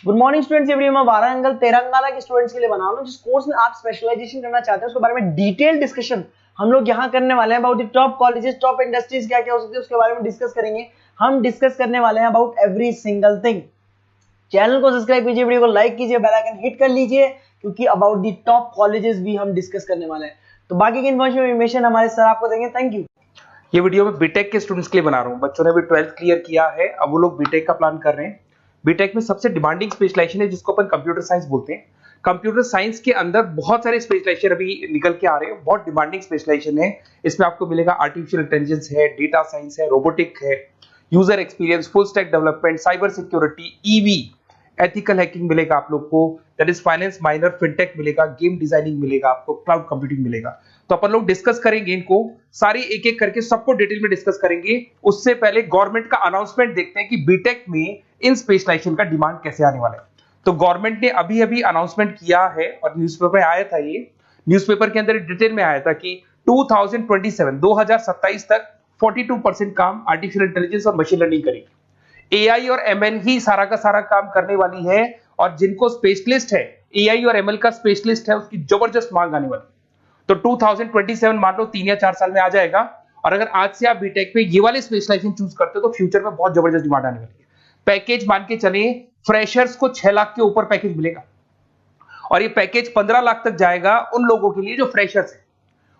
Good morning students, ये video मैं वारांगल तेलंगाना के स्टूडेंट्स के लिए बना रहा हूँ। जिस कोर्स में आप स्पेशलाइजेशन करना चाहते हैं उसके बारे में डिटेल डिस्कशन हम लोग यहाँ करने वाले हैं। About the top colleges, top industries क्या क्या हो सकती है उसके बारे में डिस्कस करेंगे। हम डिस्कस करने वाले हैं about every single thing. Channel को सब्सक्राइब कीजिए, वीडियो को लाइक कीजिए, बेल आइकन हिट कर लीजिए, क्योंकि अबाउट द टॉप कॉलेजेस भी हम डिस्कस करने वाले हैं। तो बाकी की इन्फॉर्मेशन हमारे सर आपको देंगे। Thank you. ये वीडियो मैं बीटेक के स्टूडेंट्स के लिए बना रहा हूँ। बच्चों ने भी 12th क्लियर किया है, अब वो लोग बीटेक का प्लान कर रहे हैं। बीटेक में सबसे डिमांडिंग स्पेशलाइजेशन है जिसको अपन कंप्यूटर साइंस बोलते हैं। कंप्यूटर साइंस के अंदर बहुत सारे स्पेशलाइजेशन अभी निकल के आ रहे हैं, बहुत डिमांडिंग स्पेशलाइजेशन है। इसमें आपको मिलेगा आर्टिफिशियल इंटेलिजेंस है, डेटा साइंस है, रोबोटिक है, user experience, full stack development, cyber security, EV, ethical hacking मिलेगा आप लोग को, that is finance minor, fintech मिलेगा, गेम डिजाइनिंग मिलेगा आपको, क्लाउड कंप्यूटिंग मिलेगा। तो अपन लोग डिस्कस करेंगे इनको सारी एक एक करके, सबको डिटेल में डिस्कस करेंगे। उससे पहले गवर्नमेंट का अनाउंसमेंट देखते हैं कि बीटेक में इन स्पेशलाइजेशन का डिमांड कैसे आने वाला है। तो गवर्नमेंट ने अभी अभी अनाउंसमेंट किया है और न्यूज़पेपर में आया था, ये न्यूज़पेपर के अंदर डिटेल में आया था कि 2027 तक 42% काम आर्टिफिशियल इंटेलिजेंस और मशीन लर्निंग करेगी। एआई और एमएल ही सारा का सारा काम करने वाली है, और जिनको स्पेशलिस्ट है, एआई और एमएल का स्पेशलिस्ट है, उसकी जबरदस्त मांग आने वाली। तो 2027 मान लो 3 या 4 साल में आ जाएगा। और अगर आज से आप बीटेक पे ये वाले स्पेशलाइजेशन चूज करते हो तो फ्यूचर में बहुत जबरदस्त डिमांड आने वाली है। पैकेज मान के चले, फ्रेशर्स को 6 लाख के ऊपर पैकेज मिलेगा, और ये पैकेज 15 लाख तक जाएगा उन लोगों के लिए जो फ्रेशर्स है।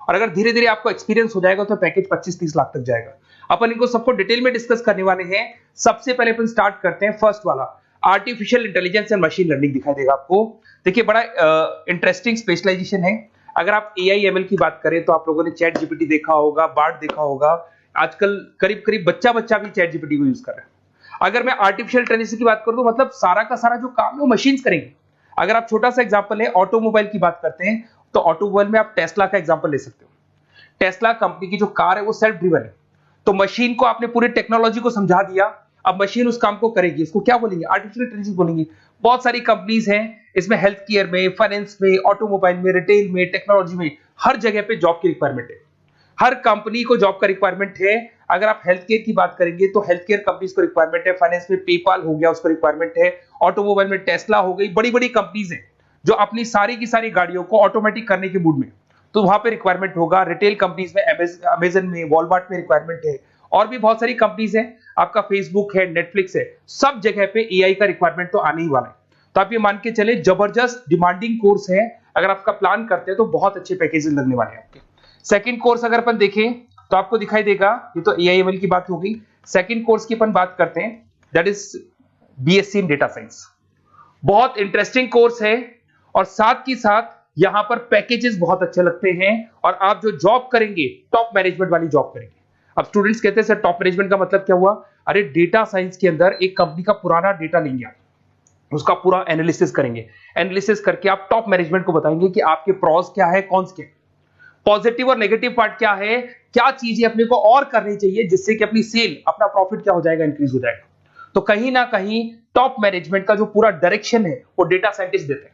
और अगर धीरे धीरे आपको एक्सपीरियंस हो जाएगा तो पैकेज 25-30 लाख तक जाएगा। अपन इनको सबको डिटेल में डिस्कस करने वाले हैं। सबसे पहले अपन स्टार्ट करते हैं फर्स्ट वाला, artificial intelligence and machine learning दिखाई देगा आपको। देखिए बड़ा इंटरेस्टिंग स्पेशलाइजेशन है। अगर आप एआई एमएल की बात करें तो आप लोगों ने चैट जीपीटी देखा होगा, बार्ड देखा होगा। आजकल करीब करीब बच्चा भी चैट जीपीटी को यूज कर रहा है। अगर मैं आर्टिफिशियल इंटेलिजेंस की बात करूं तो मतलब सारा का सारा जो काम है वो मशीन्स करेंगे। अगर आप छोटा सा एग्जांपल है, ऑटोमोबाइल की बात करते हैं तो ऑटोमोबाइल में आप टेस्ला का एग्जांपल ले सकते हो। टेस्ला कंपनी की जो कार है वो सेल्फ ड्रिवन है। तो मशीन को आपने पूरी टेक्नोलॉजी को समझा दिया, अब मशीन उस काम को करेगी। इसको क्या बोलेंगे? आर्टिफिशियल इंटेलिजेंस बोलेंगे। बहुत सारी कंपनीज हैं इसमें, हेल्थ केयर में, फाइनेंस में, ऑटोमोबाइल में, रिटेल में, टेक्नोलॉजी में, हर जगह पे जॉब की रिक्वायरमेंट है। हर कंपनी को जॉब का रिक्वायरमेंट है। अगर आप हेल्थ केयर की बात करेंगे तो हेल्थ केयर कंपनीज को रिक्वायरमेंट है, फाइनेंस में पेपाल हो गया उसको रिक्वायरमेंट है, ऑटोमोबाइल में टेस्ला हो गई, बड़ी बड़ी कंपनीज हैं जो अपनी सारी की सारी गाड़ियों को ऑटोमेटिक करने के मूड में, तो वहां पे रिक्वायरमेंट होगा। रिटेल कंपनीज में अमेजन में, वॉलमार्ट में रिक्वायरमेंट है, और भी बहुत सारी कंपनीज हैं, आपका फेसबुक है, नेटफ्लिक्स है, सब जगह पे एआई का रिक्वायरमेंट तो आने ही वाला है। तो आप ये मान के चले जबरदस्त डिमांडिंग कोर्स है। अगर आपका प्लान करते हैं तो बहुत अच्छे पैकेजेस लगने वाले हैं आपके। सेकंड कोर्स अगर अपन देखें तो आपको दिखाई देगा, ये तो एआई एमएल की बात हो गई। सेकंड कोर्स की अपन बात करते हैं, that is BSc in data science. बहुत इंटरेस्टिंग कोर्स है, और साथ ही साथ यहां पर पैकेजेस बहुत अच्छे लगते हैं, और आप जो जॉब करेंगे टॉप मैनेजमेंट वाली जॉब करेंगे। अब स्टूडेंट्स कहते हैं सर टॉप मैनेजमेंट का मतलब क्या हुआ? अरे डेटा साइंस के अंदर एक कंपनी का पुराना डेटा लेंगे आप, उसका पूरा एनालिसिस करेंगे, एनालिसिस करके आप टॉप मैनेजमेंट को बताएंगे कि आपके प्रॉस क्या है, कौन से पॉजिटिव और नेगेटिव पार्ट क्या है, क्या चीजें अपने को और करनी चाहिए जिससे कि अपनी सेल, अपना प्रॉफिट क्या हो जाएगा, इंक्रीज हो जाएगा। तो कहीं ना कहीं टॉप मैनेजमेंट का जो पूरा डायरेक्शन है वो डेटा साइंटिस्ट देते हैं।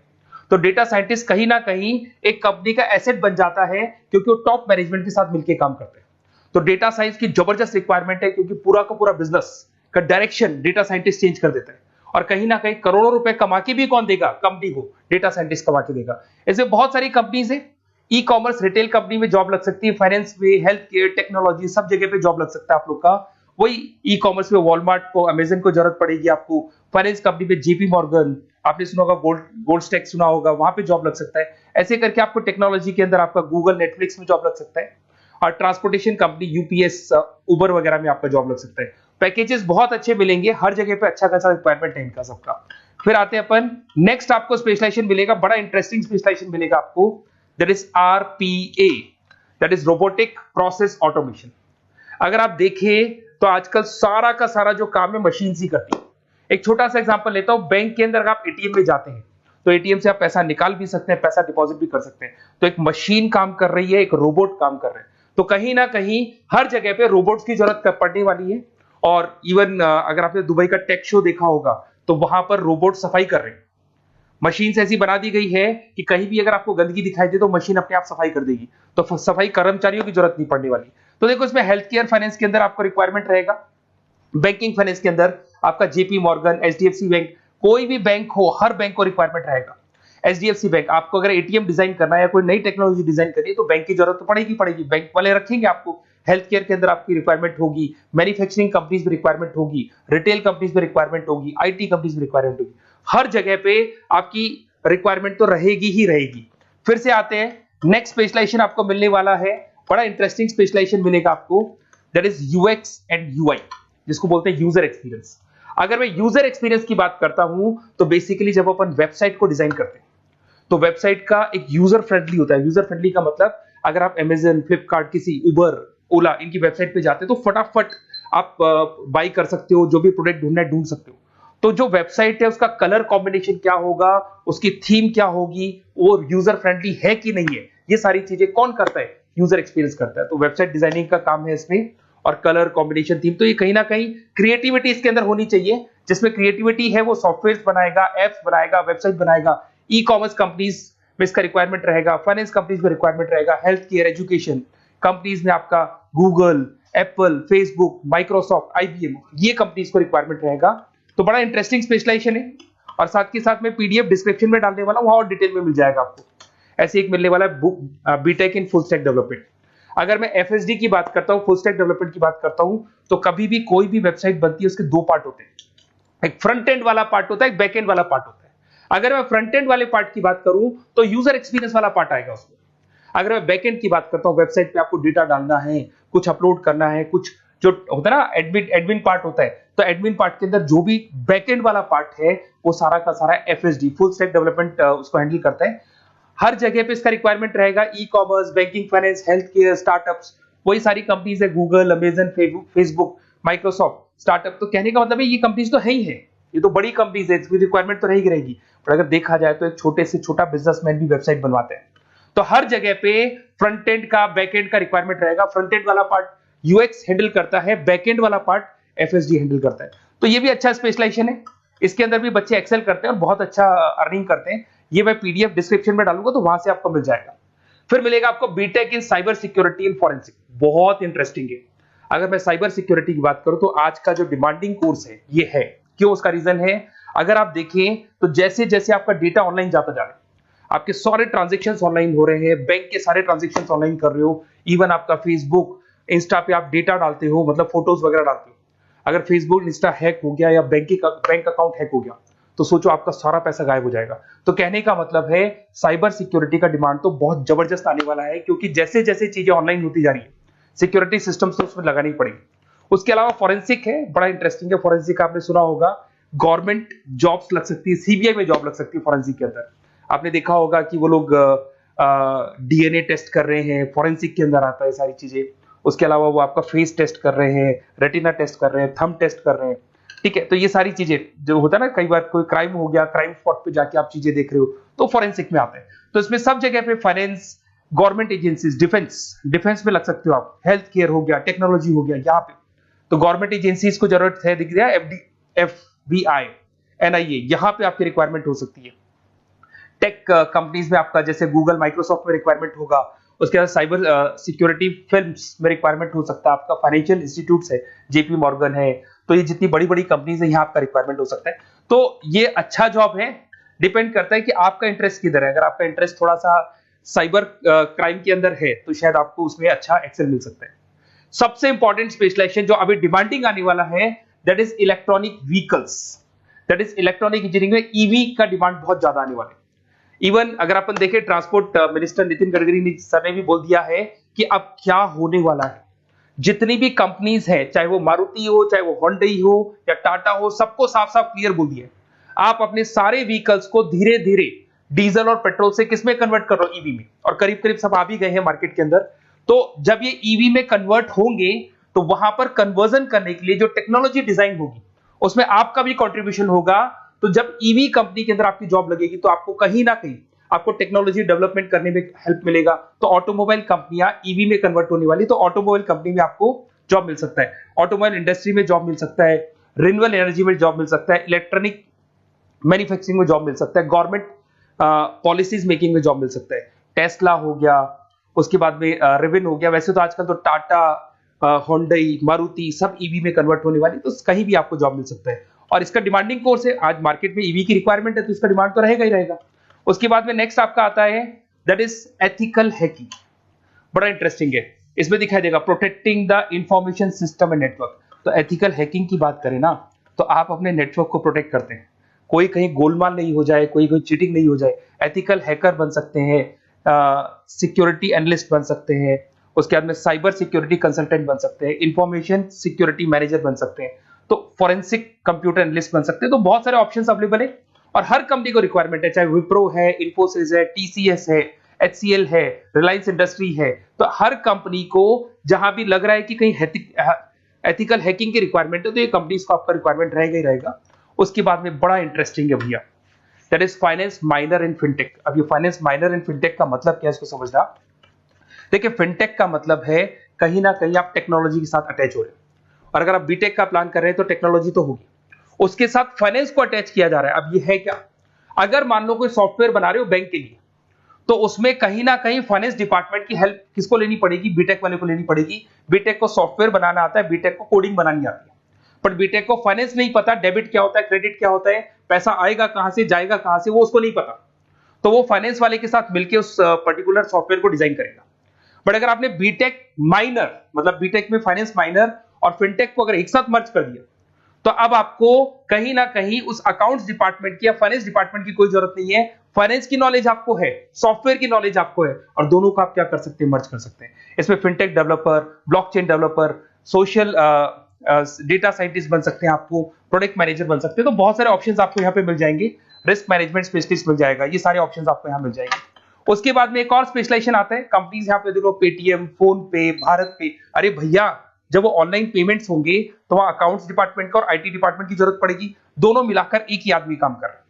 तो डेटा साइंटिस्ट कहीं ना कहीं एक कंपनी का एसेट बन जाता है, क्योंकि वो टॉप मैनेजमेंट के साथ मिलकर काम करते हैं। तो डेटा साइंस की जबरदस्त रिक्वायरमेंट है, क्योंकि पूरा का पूरा बिजनेस का डायरेक्शन डेटा साइंटिस्ट चेंज कर देता है। और कहीं ना कहीं करोड़ों रुपए कमा के भी कौन देगा? कंपनी को डेटा साइंटिस्ट कमा के देगा। ऐसे बहुत सारी कंपनीज है, ई कॉमर्स, रिटेल कंपनी में जॉब लग सकती है, फाइनेंस में, हेल्थ केयर, टेक्नोलॉजी, सब जगह पे जॉब लग सकता है आप लोग का। वही ई कॉमर्स में वॉलमार्ट को, अमेजन को जरूरत पड़ेगी आपको। फाइनेंस कंपनी में जेपी मॉर्गन, आपने सुना होगा, गोल्ड स्टैक सुना होगा, वहां पे जॉब लग सकता है। ऐसे करके आपको टेक्नोलॉजी के अंदर आपका गूगल, नेटफ्लिक्स में जॉब लग सकता है। और ट्रांसपोर्टेशन कंपनी यूपीएस, उबर वगैरह में आपका जॉब लग सकता है। पैकेजेस बहुत अच्छे मिलेंगे, हर जगह पे अच्छा खासा रिक्वायरमेंट है इनका सबका। फिर आते हैं अपन नेक्स्ट, आपको स्पेशलाइजेशन मिलेगा, बड़ा इंटरेस्टिंग स्पेशलाइजेशन मिलेगा आपको, that is RPA, that is robotic process automation. अगर आप देखें तो आजकल सारा का सारा जो काम है मशीन ही करती है। एक छोटा सा एग्जांपल लेता हूं, बैंक के अंदर अगर आप एटीएम में जाते हैं तो एटीएम से आप पैसा निकाल भी सकते हैं, पैसा डिपॉजिट भी कर सकते हैं। तो एक मशीन काम कर रही है, एक रोबोट काम कर रहे हैं। तो कहीं ना कहीं हर जगह पे रोबोट्स की जरूरत पड़ने वाली है। और इवन अगर आपने दुबई का टेक शो देखा होगा तो वहां पर रोबोट सफाई कर रहे हैं। मशीन ऐसी बना दी गई है कि कहीं भी अगर आपको गंदगी दिखाई दे तो मशीन अपने आप सफाई कर देगी, तो सफाई कर्मचारियों की जरूरत नहीं पड़ने वाली। तो देखो इसमें हेल्थ केयर, फाइनेंस के अंदर आपको रिक्वायरमेंट रहेगा, बैंकिंग फाइनेंस के अंदर आपका जेपी मॉर्गन, एचडीएफसी बैंक, कोई भी बैंक हो, हर बैंक को रिक्वायरमेंट रहेगा। एचडीएफसी बैंक, आपको अगर एटीएम डिजाइन करना है या कोई नई टेक्नोलॉजी डिजाइन करनी है तो बैंक की जरूरत तो पड़ेगी, बैंक वाले रखेंगे आपको। हेल्थ केयर के अंदर आपकी रिक्वायरमेंट होगी, मैन्युफैक्चरिंग कंपनीज में रिक्वायरमेंट होगी, रिटेल कंपनीज में रिक्वायरमेंट होगी, आईटी कंपनीज में रिक्वायरमेंट होगी। हर जगह पे आपकी रिक्वायरमेंट तो रहेगी ही रहेगी। फिर से आते हैं, नेक्स्ट स्पेशलाइजेशन आपको मिलने वाला है, बड़ा इंटरेस्टिंग स्पेशलाइजेशन मिलेगा आपको, that is UX and UI, जिसको बोलते हैं यूजर एक्सपीरियंस। अगर मैं यूजर एक्सपीरियंस की बात करता हूं तो बेसिकली जब अपन वेबसाइट को डिजाइन करते हैं तो वेबसाइट का एक यूजर फ्रेंडली होता है। यूजर फ्रेंडली का मतलब अगर आप अमेजन, फ्लिपकार्ट, किसी उबर, ओला, इनकी वेबसाइट पे जाते हैं तो फटाफट आप बाई कर सकते हो, जो भी प्रोडक्ट ढूंढना है ढूंढ सकते हो। तो जो वेबसाइट है उसका कलर कॉम्बिनेशन क्या होगा, उसकी थीम क्या होगी, वो यूजर फ्रेंडली है कि नहीं है, ये सारी चीजें कौन करता है, यूजर एक्सपीरियंस करता है। तो वेबसाइट डिजाइनिंग का काम है इसमें, और कलर कॉम्बिनेशन, थीम, तो ये कहीं ना कहीं क्रिएटिविटी इसके अंदर होनी चाहिए। जिसमें क्रिएटिविटी है वो सॉफ्टवेयर बनाएगा, एप्स बनाएगा, वेबसाइट बनाएगा। ई कॉमर्स कंपनीज में इसका रिक्वायरमेंट रहेगा, फाइनेंस कंपनीज में रिक्वायरमेंट रहेगा, हेल्थ केयर, एजुकेशन कंपनीज में आपका Google, Apple, Facebook, Microsoft, IBM, ये कंपनीज को रिक्वायरमेंट रहेगा। तो बड़ा इंटरेस्टिंग स्पेशलाइजेशन है, और साथ के साथ में पीडीएफ डिस्क्रिप्शन में डालने वाला हूं, वहां और डिटेल में मिल जाएगा आपको। ऐसे एक मिलने वाला है book, BTech in full stack development. अगर मैं एफएसडी की बात करता हूं, फुल स्टैक डेवलपमेंट की बात करता हूं, तो कभी भी कोई भी वेबसाइट बनती है उसके दो पार्ट होते हैं, एक फ्रंट एंड वाला पार्ट होता है, एक बैक एंड वाला पार्ट होता है। अगर मैं फ्रंट एंड वाले पार्ट की बात करूं तो यूजर एक्सपीरियंस वाला पार्ट आएगा उसमें। अगर मैं बैक एंड की बात करता हूं, वेबसाइट पे आपको डेटा डालना है, कुछ अपलोड करना है, कुछ जो होता है ना एडमिन पार्ट होता है, तो एडमिन पार्ट के अंदर जो भी बैक एंड वाला पार्ट है वो सारा का सारा एफएसडी, फुल स्टैक डेवलपमेंट, उसको हैंडल करता है। हर जगह पे इसका रिक्वायरमेंट रहेगा। E commerce, banking, finance, health care, startups, वही सारी कंपनीज है, Google, Amazon, Facebook, Microsoft, startup. तो कहने का मतलब है ये कंपनीज तो है ही है, ये तो बड़ी कंपनीज है, इसकी रिक्वायरमेंट तो रहेगी। पर अगर देखा जाए तो एक छोटे से छोटा बिजनेसमैन भी वेबसाइट बनवाते हैं। तो हर जगह पे फ्रंट एंड का, बैक एंड का रिक्वायरमेंट रहेगा। फ्रंट एंड वाला पार्ट यूएक्स हैंडल करता है, बैक एंड वाला पार्ट एफएसडी हैंडल करता है। तो ये भी अच्छा स्पेशलाइजेशन है, इसके अंदर भी बच्चे एक्सेल करते हैं और बहुत अच्छा अर्निंग करते हैं। ये मैं पीडीएफ डिस्क्रिप्शन में डालूंगा तो वहां से आपको मिल जाएगा। फिर मिलेगा आपको BTech in cyber security and forensic, बहुत इंटरेस्टिंग है। अगर मैं साइबर सिक्योरिटी की बात करूं तो आज का जो डिमांडिंग कोर्स है ये है। क्यों? उसका रीजन है, अगर आप देखें तो जैसे जैसे आपका डेटा ऑनलाइन जाता जा रहा है, आपके सारे ट्रांजेक्शंस ऑनलाइन हो रहे हैं, बैंक के सारे ट्रांजेक्शंस ऑनलाइन कर रहे हो, इवन आपका फेसबुक, इंस्टा पे आप डेटा डालते हो, मतलब फोटोज वगैरह डालते हो। अगर फेसबुक, इंस्टा हैक हो गया या बैंक अकाउंट हैक हो गया तो सोचो आपका सारा पैसा गायब हो जाएगा। तो कहने का मतलब है साइबर सिक्योरिटी का डिमांड तो बहुत जबरदस्त आने वाला है, क्योंकि जैसे जैसे चीजें ऑनलाइन होती जा रही है सिक्योरिटी सिस्टम्स तो उसमें लगानी पड़ेगी। उसके अलावा फॉरेंसिक है, बड़ा इंटरेस्टिंग है। फॉरेंसिक आपने सुना होगा, गवर्नमेंट जॉब्स लग सकती है, सीबीआई में जॉब लग सकती है फॉरेंसिक के अंदर। आपने देखा होगा कि वो लोग डीएनए टेस्ट कर रहे हैं, फॉरेंसिक के अंदर आता है सारी चीजें। उसके अलावा वो आपका फेस टेस्ट कर रहे हैं, रेटिना टेस्ट कर रहे हैं, थंब टेस्ट कर रहे हैं, ठीक है। तो ये सारी चीजें जो होता है ना, कई बार कोई क्राइम हो गया, क्राइम स्पॉट पे जाके आप चीजें देख रहे हो तो फॉरेंसिक में आते हैं। तो इसमें सब जगह पे फाइनेंस, गवर्नमेंट एजेंसीज, डिफेंस में लग सकते हो आप, हेल्थ केयर हो गया, टेक्नोलॉजी हो गया, यहाँ पे तो गवर्नमेंट एजेंसीज को जरूरत है, दिख रहा है, एफबीआई, एनआईए, यहाँ पे आपकी रिक्वायरमेंट हो सकती है। टेक कंपनीज में आपका जैसे गूगल, माइक्रोसॉफ्ट में रिक्वायरमेंट होगा। उसके बाद साइबर सिक्योरिटी फिल्म्स में रिक्वायरमेंट हो सकता है आपका, फाइनेंशियल इंस्टीट्यूट्स है, जेपी मॉर्गन है, तो ये जितनी बड़ी बड़ी कंपनीज है यहाँ आपका रिक्वायरमेंट हो सकता है। तो ये अच्छा जॉब है, डिपेंड करता है कि आपका इंटरेस्ट किधर है। अगर आपका इंटरेस्ट थोड़ा सा साइबर क्राइम के अंदर है तो शायद आपको उसमें अच्छा एक्सेल मिल सकता है। सबसे इंपॉर्टेंट स्पेशलाइजेशन जो अभी डिमांडिंग आने वाला है, that is electronic vehicles, that is electronic engineering में ईवी का डिमांड बहुत ज्यादा आने वाला है। इवन अगर अपन देखें, transport minister Nitin Gadkari sir ने भी बोल दिया है कि अब क्या होने वाला है, जितनी भी कंपनीज है, चाहे वो मारुति हो, चाहे वो होंडई हो या टाटा हो, सबको साफ साफ क्लियर बोल दिया, आप अपने सारे व्हीकल्स को धीरे धीरे डीजल और पेट्रोल से किसमें कन्वर्ट कर रहे हो, ईवी में। और करीब करीब सब आ भी गए हैं मार्केट के अंदर। तो जब ये ईवी में कन्वर्ट होंगे तो वहां पर कन्वर्जन करने के लिए जो टेक्नोलॉजी डिजाइन होगी उसमें आपका भी कंट्रीब्यूशन होगा। तो जब ईवी कंपनी के अंदर आपकी जॉब लगेगी तो आपको कहीं ना कहीं आपको टेक्नोलॉजी डेवलपमेंट करने में हेल्प मिलेगा। तो ऑटोमोबाइल कंपनियां ईवी में कन्वर्ट होने वाली, तो ऑटोमोबाइल कंपनी में आपको जॉब मिल सकता है, ऑटोमोबाइल इंडस्ट्री में जॉब मिल सकता है, रिन्यूएबल एनर्जी में जॉब मिल सकता है, इलेक्ट्रॉनिक मैन्युफैक्चरिंग में जॉब मिल सकता है, गवर्नमेंट पॉलिसीज मेकिंग में जॉब मिल सकता है, टेस्ला हो गया, उसके बाद में रिविन हो गया। वैसे तो आजकल तो टाटा, होंडई, मारुति सब ईवी में कन्वर्ट होने वाली, तो कहीं भी आपको जॉब मिल सकता है। और इसका डिमांडिंग कोर्स है। आज मार्केट में ईवी की रिक्वायरमेंट है तो इसका डिमांड तो रहेगा ही रहेगा। उसके बाद में नेक्स्ट आपका आता है दैट इज एथिकल हैकिंग। बड़ा इंटरेस्टिंग है, इसमें दिखाई देगा protecting the information system and network. तो एथिकल हैकिंग की बात करें ना तो आप अपने नेटवर्क को प्रोटेक्ट करते हैं, कोई कहीं गोलमाल नहीं हो जाए, कोई चीटिंग नहीं हो जाए। एथिकल हैकर बन सकते हैं, सिक्योरिटी एनालिस्ट बन सकते हैं, उसके बाद में साइबर सिक्योरिटी कंसल्टेंट बन सकते हैं, इंफॉर्मेशन सिक्योरिटी मैनेजर बन सकते हैं, तो फोरेंसिक कंप्यूटर एनालिस्ट बन सकते हैं। तो बहुत सारे ऑप्शंस अवेलेबल है और हर कंपनी को रिक्वायरमेंट है, चाहे विप्रो है, इन्फोसिस है, टीसीएस है, HCL है, रिलायंस इंडस्ट्री है। तो हर कंपनी को जहां भी लग रहा है कि कहीं एथिकल हैकिंग की रिक्वायरमेंट है तो ये कंपनीज को आपका रिक्वायरमेंट रहेगा ही रहेगा। उसके बाद में बड़ा इंटरेस्टिंग है भैया, that is finance minor in fintech. अब ये फाइनेंस माइनर इन फिनटेक का मतलब क्या है इसको समझना। देखिए फिनटेक का मतलब है कहीं ना कहीं आप टेक्नोलॉजी के साथ अटैच हो रहे हैं, और अगर आप बीटेक का प्लान कर रहे हैं तो टेक्नोलॉजी तो होगी, उसके साथ फाइनेंस को अटैच किया जा रहा है। अब ये है क्या, अगर मान लो कोई सॉफ्टवेयर बना रहे हो बैंक के लिए तो उसमें कहीं ना कहीं फाइनेंस डिपार्टमेंट की हेल्प किसको लेनी पड़ेगी, बीटेक वाले को लेनी पड़ेगी। बीटेक को सॉफ्टवेयर बनाना आता है, बीटेक को कोडिंग बनानी आती है, पर बीटेक को फाइनेंस नहीं पता, डेबिट क्या होता है, क्रेडिट क्या होता है, पैसा आएगा कहां से जाएगा कहां से, वो उसको नहीं पता। तो वो फाइनेंस वाले के साथ मिलकर उस पर्टिकुलर सॉफ्टवेयर को डिजाइन करेगा। बट अगर आपने बीटेक माइनर मतलब बीटेक में फाइनेंस माइनर और फिनटेक को अगर एक साथ मर्ज कर दिया तो अब आपको कहीं ना कहीं उस अकाउंट्स डिपार्टमेंट की या फाइनेंस डिपार्टमेंट की कोई जरूरत नहीं है। फाइनेंस की नॉलेज आपको है, सॉफ्टवेयर की नॉलेज आपको है, और दोनों को आप क्या कर सकते हैं, मर्ज कर सकते हैं। इसमें fintech developer, blockchain developer, social data scientist बन सकते हैं, आपको प्रोडक्ट मैनेजर बन सकते हैं। तो बहुत सारे ऑप्शंस आपको यहाँ पे मिल जाएंगे, रिस्क मैनेजमेंट स्पेशलिस्ट मिल जाएगा, ये सारे ऑप्शंस आपको यहाँ मिल जाएंगे। उसके बाद में एक और स्पेशलाइजेशन आता है, कंपनीज यहाँ पे देखो पेटीएम, फोन पे, भारत पे। अरे भैया जब वो ऑनलाइन पेमेंट्स होंगे तो वहां अकाउंट्स डिपार्टमेंट का और आईटी डिपार्टमेंट की जरूरत पड़ेगी, दोनों मिलाकर एक ही आदमी काम कर रहा है,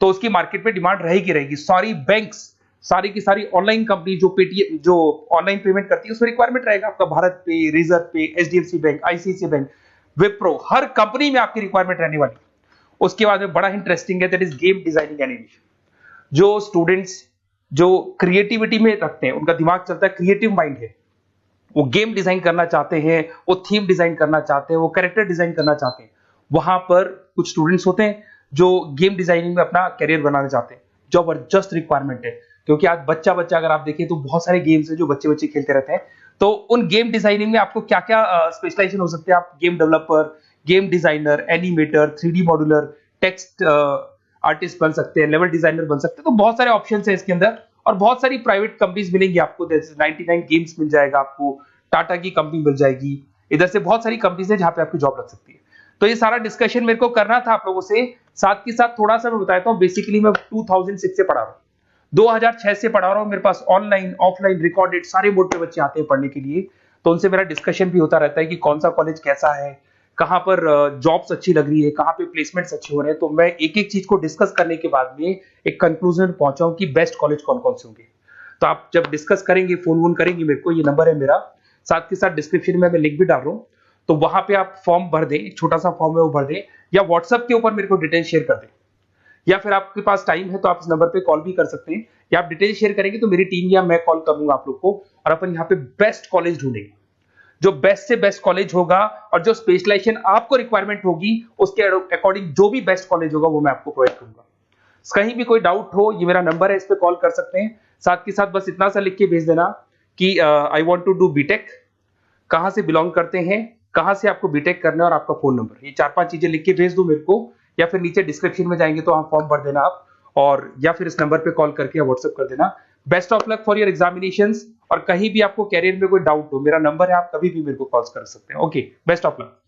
तो उसकी मार्केट में डिमांड रहेगी रहेगी। सारी बैंक्स, सारी की सारी ऑनलाइन कंपनी जो पेटीएम जो ऑनलाइन पेमेंट करती है उसमें रिक्वायरमेंट रहेगा आपका, भारत पे, Razorpay, HDFC bank, ICICI bank, Wipro, हर कंपनी में आपकी रिक्वायरमेंट रहने वाली। उसके बाद में बड़ा इंटरेस्टिंग है that is game designing animation. जो स्टूडेंट्स जो क्रिएटिविटी में रखते हैं, उनका दिमाग चलता है, क्रिएटिव माइंड है, वो गेम डिजाइन करना चाहते हैं, वो थीम डिजाइन करना चाहते हैं, वो कैरेक्टर डिजाइन करना चाहते हैं, वहां पर कुछ स्टूडेंट्स होते हैं जो गेम डिजाइनिंग में अपना करियर बनाना चाहते हैं। जबरदस्त रिक्वायरमेंट है, क्योंकि आज बच्चा बच्चा अगर आप देखें तो बहुत सारे गेम्स हैं जो बच्चे बच्चे खेलते रहते हैं। तो उन गेम डिजाइनिंग में आपको क्या क्या स्पेशलाइजेशन हो सकते हैं, आप game developer, game designer, animator, 3D modular, text artist बन सकते हैं, लेवल डिजाइनर बन सकते हैं। तो बहुत सारे ऑप्शन है इसके अंदर, और बहुत सारी प्राइवेट कंपनीज मिलेंगी आपको, जैसे 99 गेम्स मिल जाएगा आपको, टाटा की कंपनी मिल जाएगी, इधर से बहुत सारी कंपनीज है जहां पे आपकी जॉब लग सकती है। तो ये सारा डिस्कशन मेरे को करना था आप लोगों से, साथ के साथ थोड़ा सा मैं बताता हूँ। बेसिकली मैं 2006 से पढ़ा रहा हूँ, 2006 से पढ़ा रहा हूँ, मेरे पास ऑनलाइन ऑफलाइन रिकॉर्डेड सारे मोड पे बच्चे आते हैं पढ़ने के लिए, तो उनसे मेरा डिस्कशन भी होता रहता है कि कौन सा कॉलेज कैसा है, कहाँ पर जॉब्स अच्छी लग रही है, कहाँ पे प्लेसमेंट्स अच्छे हो रहे हैं। तो मैं एक एक चीज को डिस्कस करने के बाद में एक कंक्लूजन पहुंचा हूं कि बेस्ट कॉलेज कौन कौन से होंगे। तो आप जब डिस्कस करेंगे, फोन वोन करेंगे मेरे को, ये नंबर है मेरा, साथ के साथ डिस्क्रिप्शन में मैं लिंक भी डाल रहा हूँ, तो वहां पे आप फॉर्म भर दें, एक छोटा सा फॉर्म है वो भर दें, या व्हाट्सएप के ऊपर मेरे को डिटेल शेयर कर दें, या फिर आपके पास टाइम है तो आप इस नंबर पे कॉल भी कर सकते हैं, या आप डिटेल शेयर करेंगे तो मेरी टीम या मैं कॉल करूंगा आप लोग को, और अपन यहाँ पे बेस्ट कॉलेज ढूंढेंगे, जो बेस्ट से बेस्ट कॉलेज होगा और जो स्पेशलाइजेशन आपको रिक्वायरमेंट होगी उसके अकॉर्डिंग जो भी बेस्ट कॉलेज होगा वो मैं आपको प्रोवाइड करूंगा। कहीं भी कोई डाउट हो, ये मेरा नंबर है, इस पे कॉल कर सकते हैं। साथ के साथ बस इतना सा लिख के भेज देना कि I want to do BTech, कहां से बिलोंग करते हैं, कहां से आपको बीटेक करना है, और आपका फोन नंबर, ये 4-5 चीजें लिख के भेज दो मेरे को, या फिर नीचे डिस्क्रिप्शन में जाएंगे तो वहां फॉर्म भर देना आप, और या फिर इस नंबर पे कॉल करके या व्हाट्सएप कर देना। Best of luck for your examinations, और कहीं भी आपको कैरियर में कोई डाउट हो, मेरा नंबर है, आप कभी भी मेरे को कॉल कर सकते हैं। Okay, best of luck.